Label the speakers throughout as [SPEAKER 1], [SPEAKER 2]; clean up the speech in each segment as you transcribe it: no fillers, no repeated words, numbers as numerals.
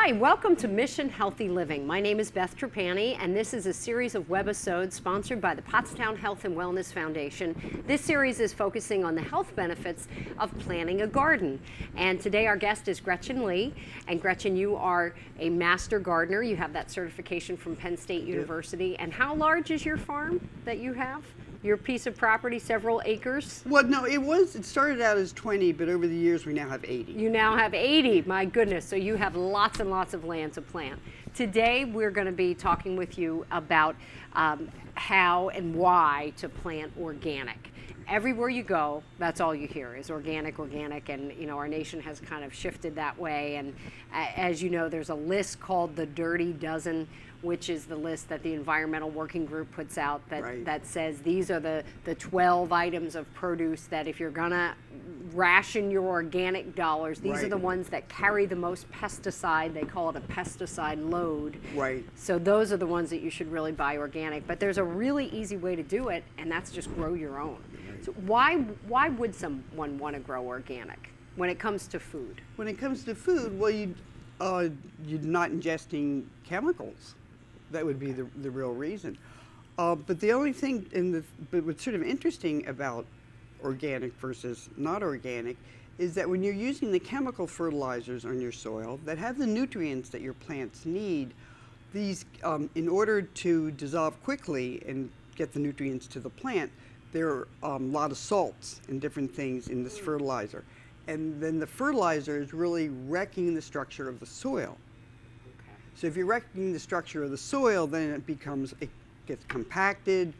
[SPEAKER 1] Hi, welcome to Mission Healthy Living. My name is Beth Trapani, and this is a series of webisodes sponsored by the Pottstown Health and Wellness Foundation. This series is focusing on the health benefits of planting a garden. And today our guest is Gretchen Lee. And Gretchen, you are a master gardener. You have that certification from Penn State University. And how large is your farm that you have? Your piece of property, several acres?
[SPEAKER 2] Well, no, it started out as 20, but over the years we now have 80.
[SPEAKER 1] You now have 80, my goodness. So you have lots and lots of land to plant. Today we're going to be talking with you about how and why to plant organic. Everywhere you go, that's all you hear is organic, organic, and you know our nation has kind of shifted that way. And as you know, there's a list called the Dirty Dozen, which is the list that the Environmental Working Group puts out that says these are the 12 items of produce that if you're gonna ration your organic dollars, these are the ones that carry the most pesticide. They call it a pesticide load.
[SPEAKER 2] Right.
[SPEAKER 1] So those are the ones that you should really buy organic. But there's a really easy way to do it, and that's just grow your own. So why would someone want to grow organic when it comes to food? When it comes to food,
[SPEAKER 2] well, you're not ingesting chemicals. That would be the real reason. But the only thing, but what's sort of interesting about organic versus not organic is that when you're using the chemical fertilizers on your soil that have the nutrients that your plants need, these, in order to dissolve quickly and get the nutrients to the plant, there are a lot of salts and different things in this fertilizer. And then the fertilizer is really wrecking the structure of the soil. So if you're wrecking the structure of the soil, then it gets compacted.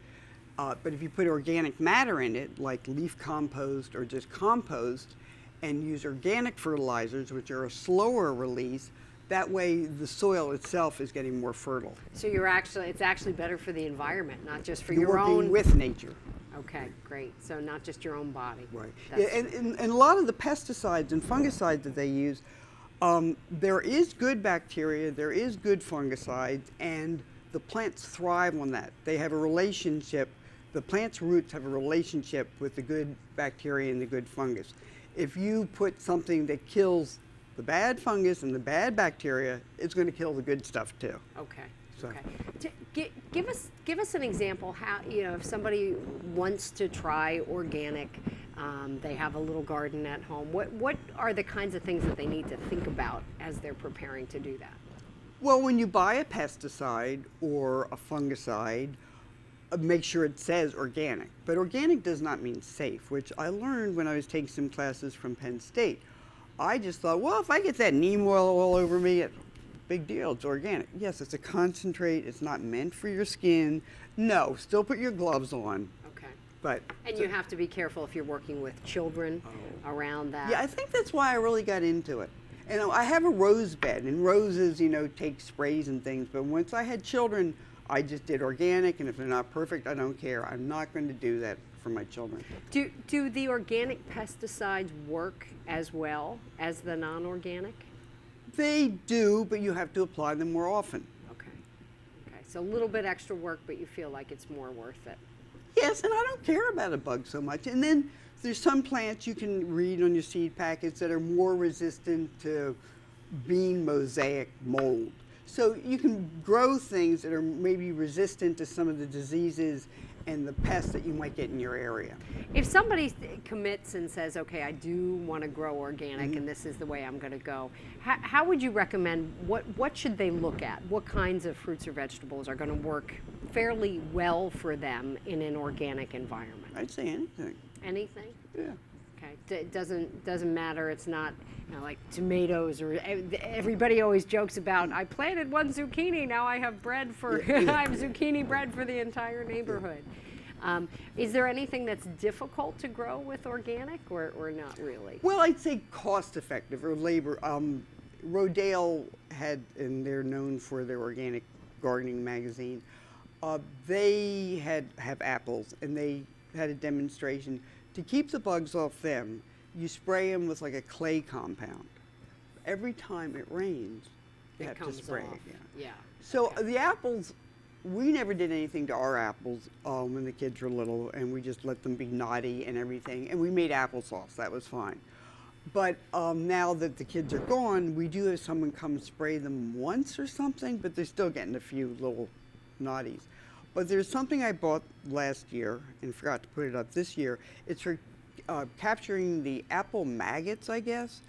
[SPEAKER 2] But if you put organic matter in it, like leaf compost or just compost, and use organic fertilizers, which are a slower release, that way the soil itself is getting more fertile.
[SPEAKER 1] So it's actually better for the environment, not just for your own.
[SPEAKER 2] You're working with nature.
[SPEAKER 1] Okay, great. So not just your own body.
[SPEAKER 2] Right. Yeah, and a lot of the pesticides and fungicides that they use, there is good bacteria, there is good fungicides, and the plants thrive on that. They have a relationship, the plant's roots have a relationship with the good bacteria and the good fungus. If you put something that kills the bad fungus and the bad bacteria, it's going to kill the good stuff too.
[SPEAKER 1] Okay. So. Okay. Give us an example how, you know, if somebody wants to try organic, they have a little garden at home, what are the kinds of things that they need to think about as they're preparing to do that?
[SPEAKER 2] Well, when you buy a pesticide or a fungicide, make sure it says organic. But organic does not mean safe, which I learned when I was taking some classes from Penn State. I just thought, well, if I get that neem oil all over me, big deal, it's organic. Yes, it's a concentrate, it's not meant for your skin. No, still put your gloves on.
[SPEAKER 1] Okay. And you have to be careful if you're working with children around that.
[SPEAKER 2] Yeah, I think that's why I really got into it. And I have a rose bed, and roses, you know, take sprays and things, but once I had children, I just did organic, and if they're not perfect, I don't care. I'm not going to do that for my children.
[SPEAKER 1] Do the organic pesticides work as well as the non-organic?
[SPEAKER 2] They do, but you have to apply them more often.
[SPEAKER 1] Okay. Okay. So a little bit extra work, but you feel like it's more worth it.
[SPEAKER 2] Yes, and I don't care about a bug so much. And then there's some plants you can read on your seed packets that are more resistant to bean mosaic mold. So you can grow things that are maybe resistant to some of the diseases and the pests that you might get in your area.
[SPEAKER 1] If somebody commits and says, okay, I do want to grow organic and this is the way I'm going to go, how would you recommend, what should they look at? What kinds of fruits or vegetables are going to work fairly well for them in an organic environment?
[SPEAKER 2] I'd say anything.
[SPEAKER 1] Anything?
[SPEAKER 2] Yeah.
[SPEAKER 1] Okay. It doesn't matter. It's not, you know, like tomatoes, or everybody always jokes about, I planted one zucchini, now I have bread for, I have zucchini bread for the entire neighborhood. Is there anything that's difficult to grow with organic, or not really?
[SPEAKER 2] Well, I'd say cost effective or labor. Rodale had, and they're known for their organic gardening magazine, they have apples, and they had a demonstration. To keep the bugs off them, you spray them with like a clay compound. Every time it rains, you have to spray it.
[SPEAKER 1] Yeah.
[SPEAKER 2] So the apples, we never did anything to our apples when the kids were little, and we just let them be naughty and everything, and we made applesauce. That was fine. But now that the kids are gone, we do have someone come spray them once or something, but they're still getting a few little naughties. But there's something I bought last year and forgot to put it up this year. It's for capturing the apple maggots, I guess.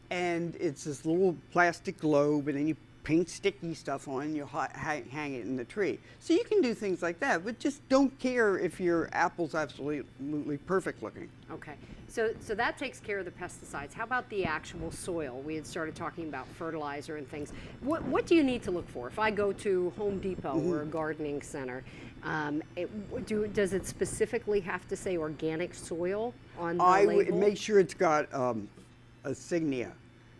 [SPEAKER 2] And it's this little plastic globe, and then you paint sticky stuff on and you hang it in the tree. So you can do things like that, but just don't care if your apple's absolutely perfect looking.
[SPEAKER 1] Okay, so that takes care of the pesticides. How about the actual soil? We had started talking about fertilizer and things. What do you need to look for? If I go to Home Depot or a gardening center, does it specifically have to say organic soil on the label? I would
[SPEAKER 2] make sure it's got a signia.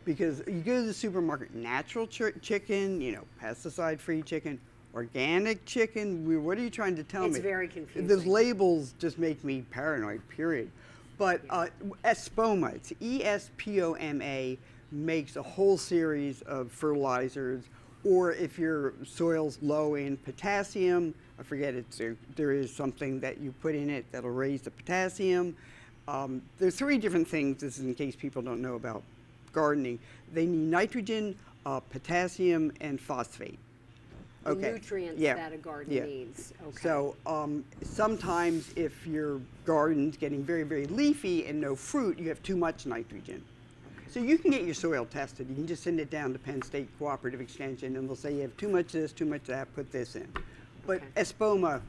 [SPEAKER 2] Because you go to the supermarket, natural chicken, you know, pesticide-free chicken, organic chicken. What are you trying to tell me?
[SPEAKER 1] It's very confusing.
[SPEAKER 2] Those labels just make me paranoid, period. But Espoma, it's E-S-P-O-M-A, makes a whole series of fertilizers. Or if your soil's low in potassium, I forget there is something that you put in it that'll raise the potassium. There's 3 different things. This is in case people don't know about gardening. They need nitrogen, potassium, and phosphate.
[SPEAKER 1] The nutrients that a garden needs. Okay.
[SPEAKER 2] So sometimes if your garden's getting very, very leafy and no fruit, you have too much nitrogen. Okay. So you can get your soil tested. You can just send it down to Penn State Cooperative Extension, and they'll say you have too much of this, too much of that, put this in. But Espoma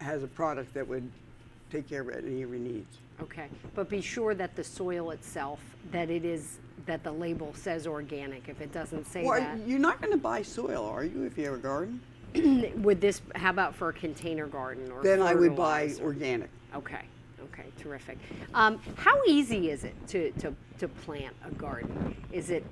[SPEAKER 2] has a product that would take care of any of your needs.
[SPEAKER 1] Okay, but be sure that the soil itself, that the label says organic. If it doesn't say that.
[SPEAKER 2] You're not going to buy soil, are you, if you have a garden?
[SPEAKER 1] How about for a container garden or
[SPEAKER 2] then I would buy organic.
[SPEAKER 1] Okay, terrific. How easy is it to plant a garden? Is it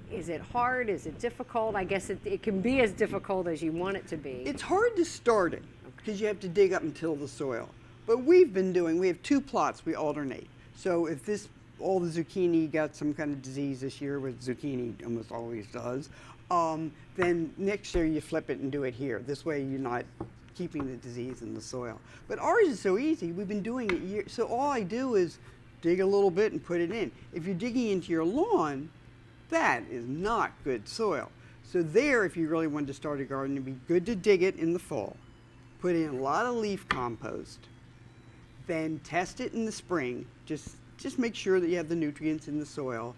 [SPEAKER 1] hard? Is it difficult? I guess it can be as difficult as you want it to be.
[SPEAKER 2] It's hard to start it because you have to dig up and till the soil. But we have 2 plots, we alternate. So if all the zucchini got some kind of disease this year, which zucchini almost always does, then next year you flip it and do it here. This way you're not keeping the disease in the soil. But ours is so easy, we've been doing it years. So all I do is dig a little bit and put it in. If you're digging into your lawn, that is not good soil. So there, if you really wanted to start a garden, it'd be good to dig it in the fall. Put in a lot of leaf compost. Then test it in the spring. Just make sure that you have the nutrients in the soil.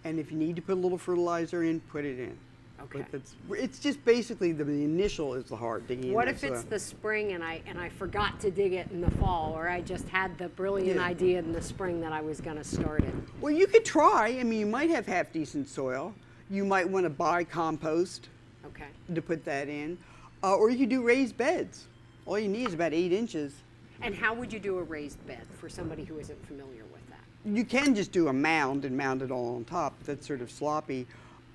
[SPEAKER 2] And if you need to put a little fertilizer in, put it in.
[SPEAKER 1] Okay.
[SPEAKER 2] But it's just basically the initial is the hard digging.
[SPEAKER 1] What if it's the spring and I forgot to dig it in the fall, or I just had the brilliant idea in the spring that I was going to start it?
[SPEAKER 2] Well, you could try. I mean, you might have half decent soil. You might want to buy compost.
[SPEAKER 1] Okay. To
[SPEAKER 2] put that in, or you could do raised beds. All you need is about 8 inches.
[SPEAKER 1] And how would you do a raised bed for somebody who isn't familiar with that?
[SPEAKER 2] You can just do a mound and mound it all on top. That's sort of sloppy.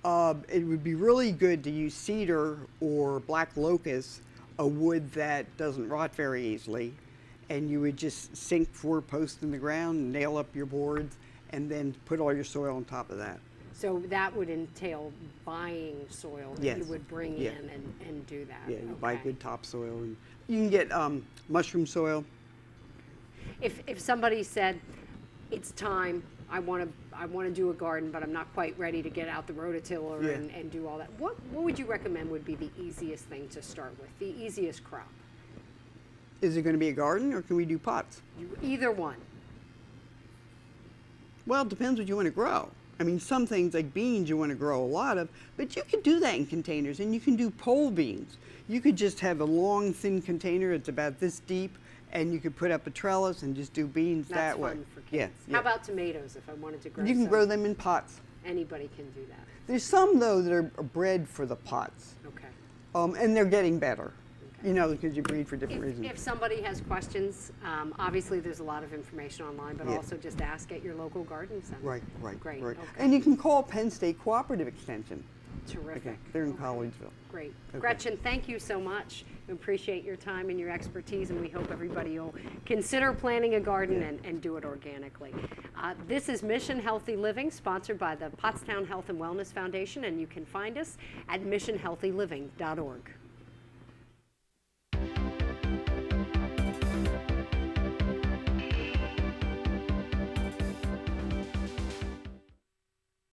[SPEAKER 2] It would be really good to use cedar or black locust, a wood that doesn't rot very easily. And you would just sink 4 posts in the ground, nail up your boards, and then put all your soil on top of that.
[SPEAKER 1] So that would entail buying soil that you would bring in and do that.
[SPEAKER 2] Yeah, you buy good topsoil. And you can get mushroom soil.
[SPEAKER 1] If somebody said, it's time, I want to do a garden, but I'm not quite ready to get out the rototiller and do all that, what would you recommend would be the easiest thing to start with, the easiest crop?
[SPEAKER 2] Is it going to be a garden, or can we do pots?
[SPEAKER 1] Either one.
[SPEAKER 2] Well, it depends what you want to grow. I mean, some things like beans you want to grow a lot of, but you can do that in containers, and you can do pole beans. You could just have a long, thin container. It's about this deep, and you could put up a trellis and just do beans that way.
[SPEAKER 1] That's fun for kids. How about tomatoes if I wanted to grow
[SPEAKER 2] You can grow them in pots.
[SPEAKER 1] Anybody can do that.
[SPEAKER 2] There's some, though, that are bred for the pots.
[SPEAKER 1] Okay.
[SPEAKER 2] And they're getting better. You know, because you breed for different reasons.
[SPEAKER 1] If somebody has questions, obviously there's a lot of information online, but also just ask at your local garden center.
[SPEAKER 2] Right.
[SPEAKER 1] Great.
[SPEAKER 2] Right.
[SPEAKER 1] Okay.
[SPEAKER 2] And you can call Penn State Cooperative Extension.
[SPEAKER 1] Terrific.
[SPEAKER 2] Okay. They're in Collegeville.
[SPEAKER 1] Great. Okay. Gretchen, thank you so much. We appreciate your time and your expertise, and we hope everybody will consider planting a garden and do it organically. This is Mission Healthy Living, sponsored by the Pottstown Health and Wellness Foundation, and you can find us at missionhealthyliving.org.